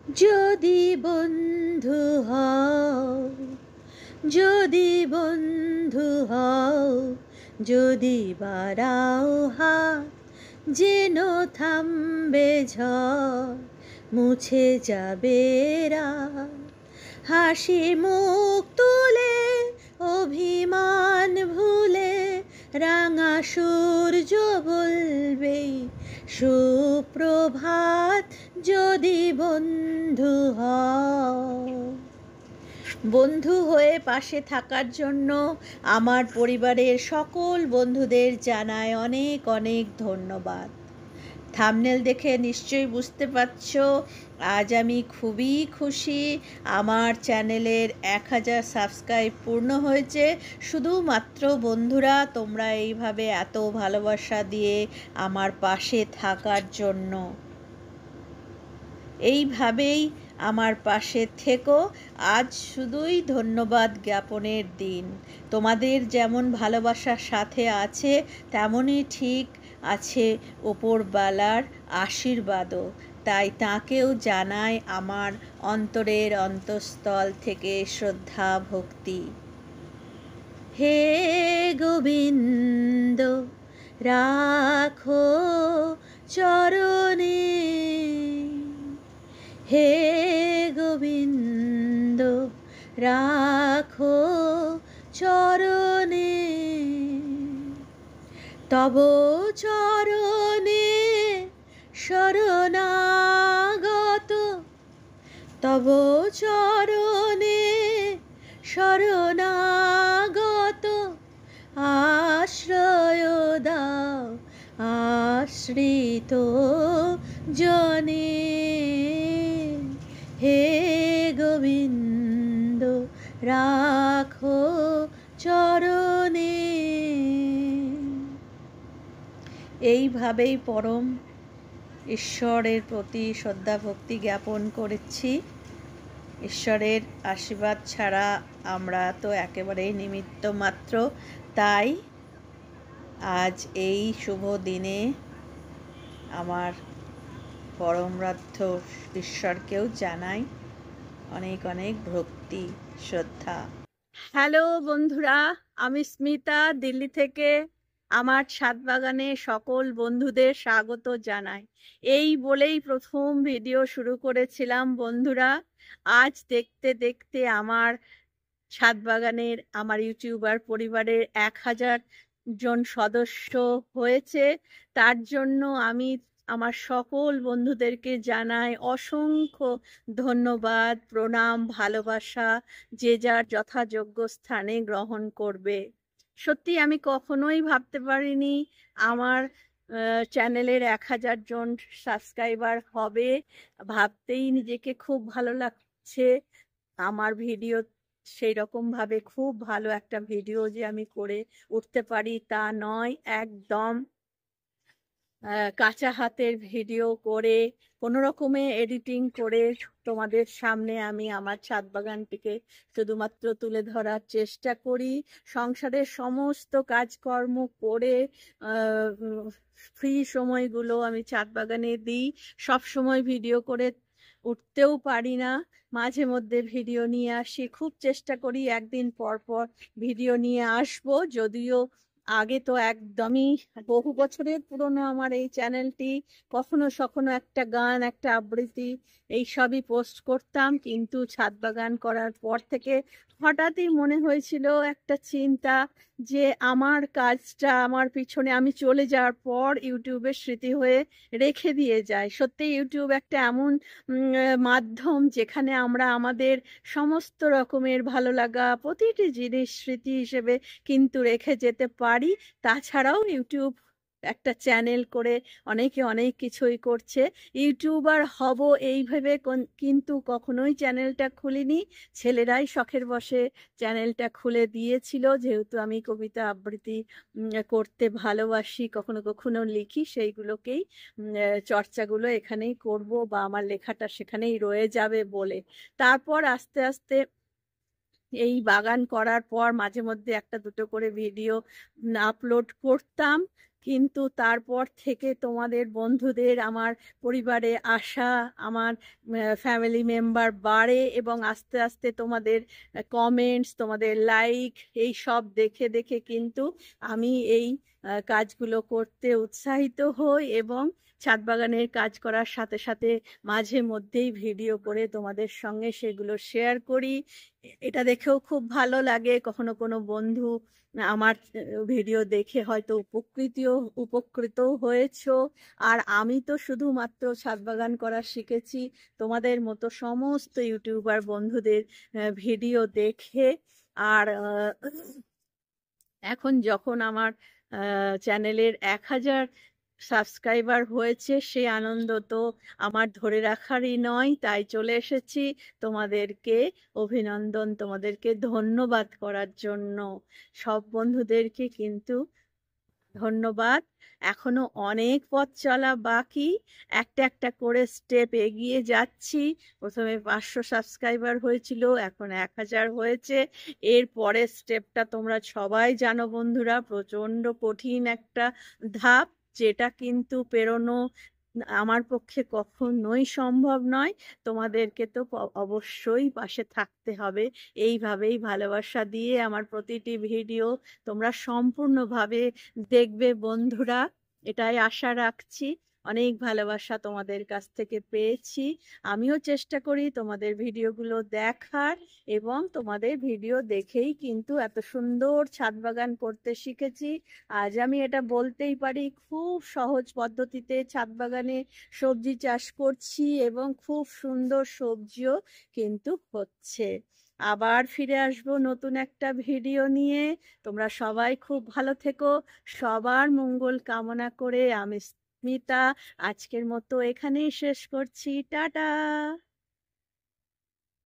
যদি বন্ধু হও, যদি বন্ধু হও, যদি বাড়াও হাত, যেন থামবে ঝড়, মুছে যাবে রাত। হাসি মুখ তুলে, অভিমান ভুলে, রাঙা সূর্য বলবে সুপ্রভাত, যদি বন্ধু হও। বন্ধু হয়ে পাশে থাকার জন্য আমার পরিবারের সকল বন্ধুদের জানাই অনেক অনেক ধন্যবাদ। থাম্বনেল দেখে নিশ্চয়ই বুঝতে পারছো আজ আমি খুবই খুশি। আমার চ্যানেলের 1000 সাবস্ক্রাইব পূর্ণ হয়েছে। শুধুমাত্র বন্ধুরা তোমরা এইভাবে এত ভালোবাসা দিয়ে আমার পাশে থাকার জন্য। এইভাবেই আমার পাশে থেকো। আজ শুধুই ধন্যবাদ জ্ঞাপনের দিন। তোমাদের যেমন ভালোবাসার সাথে আছে তেমনই ঠিক আছে ওপরওয়ালার আশীর্বাদও। তাই তাঁকেও জানাই আমার অন্তরের অন্তঃস্থল থেকে শ্রদ্ধা ভক্তি। হে গোবিন্দ রাখো চরণে, হে গোবিন্দ রাখো চরণে, তব চরণে শরণাগত, তব চরণে শরণাগত, আশ্রয় দাও আশ্রিত জনে। হে গোবিন্দ রাখো চরণে। এইভাবেই পরম ঈশ্বরের প্রতি শ্রদ্ধা ভক্তি জ্ঞাপন করেছি। ঈশ্বরের আশীর্বাদ ছাড়া আমরা তো একেবারেই নিমিত্ত মাত্র। তাই আজ এই শুভ দিনে আমার পরমরাধ্য ঈশ্বরকেও জানাই অনেক অনেক ভক্তি শ্রদ্ধা। হ্যালো বন্ধুরা, আমি স্মিতা দিল্লি থেকে। আমার ছাদ বাগানে সকল বন্ধুদের স্বাগত জানাই। এই বলেই প্রথম ভিডিও শুরু করেছিলাম বন্ধুরা। আজ দেখতে দেখতে আমার ছাদ বাগানের আমার ইউটিউবার পরিবারের 1000 জন সদস্য হয়েছে। তার জন্য আমি আমার সকল বন্ধুদেরকে জানাই অসংখ্য ধন্যবাদ, প্রণাম, ভালোবাসা, যে যার যথাযোগ্য স্থানে গ্রহণ করবে। সত্যি আমি কখনোই ভাবতে পারিনি আমার চ্যানেলের 1000 জন সাবস্ক্রাইবার হবে। ভাবতেই নিজেকে খুব ভালো লাগছে। আমার ভিডিও সেই রকম ভাবে খুব ভালো একটা ভিডিও যে আমি করে উঠতে পারি তা নয়, একদম কাঁচা হাতের ভিডিও করে কোনো রকমে এডিটিং করে তোমাদের সামনে আমি আমার ছাদ বাগানটিকে শুধুমাত্র তুলে ধরার চেষ্টা করি। সংসারের সমস্ত কাজকর্ম করে ফ্রি সময়গুলো আমি ছাদ বাগানে দিই। সব সময় ভিডিও করে উঠতেও পারি না, মাঝে মধ্যে ভিডিও নিয়ে আসি। খুব চেষ্টা করি একদিন পর পর ভিডিও নিয়ে আসবো। যদিও আগে তো একদমই বহু বছরের পুরনো আমার এই চ্যানেলটি, কখনো সখনো একটা গান, একটা আবৃত্তি এই সবই পোস্ট করতাম। কিন্তু ছাদ বাগান করার পর থেকে হঠাৎই মনে হয়েছিল একটা চিন্তা যে আমার কাজটা আমার পিছনে আমি চলে যাওয়ার পর ইউটিউবের স্মৃতি হয়ে রেখে দিয়ে যায়। সত্যি ইউটিউব একটা এমন মাধ্যম যেখানে আমরা আমাদের সমস্ত রকমের ভালো লাগা প্রতিটি জিনিস স্মৃতি হিসেবে কিন্তু রেখে যেতে পারি। তাছাড়াও ইউটিউব একটা চ্যানেল করে অনেকে অনেক কিছুই করছে। ইউটিউবার হব এইভাবে কিন্তু কখনোই চ্যানেলটা খুলিনি। ছেলেরাই শখের বশে চ্যানেলটা খুলে দিয়েছিল, যেহেতু আমি কবিতা আবৃত্তি করতে ভালোবাসি, কখনো কখনো লিখি, সেইগুলোকেই চর্চাগুলো এখানেই করব বা আমার লেখাটা সেখানেই রয়ে যাবে বলে। তারপর আস্তে আস্তে এই বাগান করার পর মাঝে মধ্যে একটা দুটো করে ভিডিও আপলোড করতাম। কিন্তু তারপর থেকে তোমাদের বন্ধুদের আমার পরিবারে আসা, আমার ফ্যামিলি মেম্বার বাড়ে এবং আস্তে আস্তে তোমাদের কমেন্টস, তোমাদের লাইক, এই সব দেখে দেখে কিন্তু আমি এই কাজগুলো করতে উৎসাহিত হই এবং ছাদ বাগানের কাজ করার সাথে সাথে মাঝে মধ্যেই ভিডিও করে তোমাদের সঙ্গে সেগুলো শেয়ার করি। এটা দেখেও খুব ভালো লাগে, কখনো কোনো বন্ধু আমার ভিডিও দেখে হয়তো উপকৃত হয়েছো। আর আমি তো শুধুমাত্র ছাদ বাগান করা শিখেছি তোমাদের মতো সমস্ত ইউটিউবার বন্ধুদের ভিডিও দেখে। আর এখন যখন আমার চ্যানেলের 1000 সাবস্ক্রাইবার হয়েছে, সেই আনন্দ তো আমার ধরে রাখারই নয়, তাই চলে এসেছি তোমাদেরকে অভিনন্দন, তোমাদেরকে ধন্যবাদ করার জন্য। সব বন্ধুদেরকে কিন্তু ধন্যবাদ। এখনো অনেক পথ চলা বাকি, একটা একটা করে স্টেপ এগিয়ে যাচ্ছি। প্রথমে 500 সাবস্ক্রাইবার হয়েছিল, এখন 1000 হয়েছে। এর পরের স্টেপটা তোমরা সবাই জানো বন্ধুরা, প্রচন্ড কঠিন একটা ধাপ, যেটা কিন্তু পেরোনো আমার পক্ষে কখনোই সম্ভব নয়। তোমাদেরকে তো অবশ্যই পাশে থাকতে হবে। এইভাবেই ভালোবাসা দিয়ে আমার প্রতিটি ভিডিও তোমরা সম্পূর্ণভাবে দেখবে বন্ধুরা, এটাই আশা রাখছি। অনেক ভালোবাসা তোমাদের কাছ থেকে পেয়েছি। আমিও চেষ্টা করি তোমাদের ভিডিওগুলো দেখার, এবং তোমাদের ভিডিও দেখেই কিন্তু এত সুন্দর ছাদ বাগান করতে শিখেছি। আজ আমি এটা বলতেই পারি, খুব সহজ পদ্ধতিতে ছাদ বাগানে সবজি চাষ করছি এবং খুব সুন্দর সবজিও কিন্তু হচ্ছে। আবার ফিরে আসবো নতুন একটা ভিডিও নিয়ে। তোমরা সবাই খুব ভালো থেকো। সবার মঙ্গল কামনা করে আমি স্মিতা আজকের মতো এখানেই শেষ করছি। টাটা।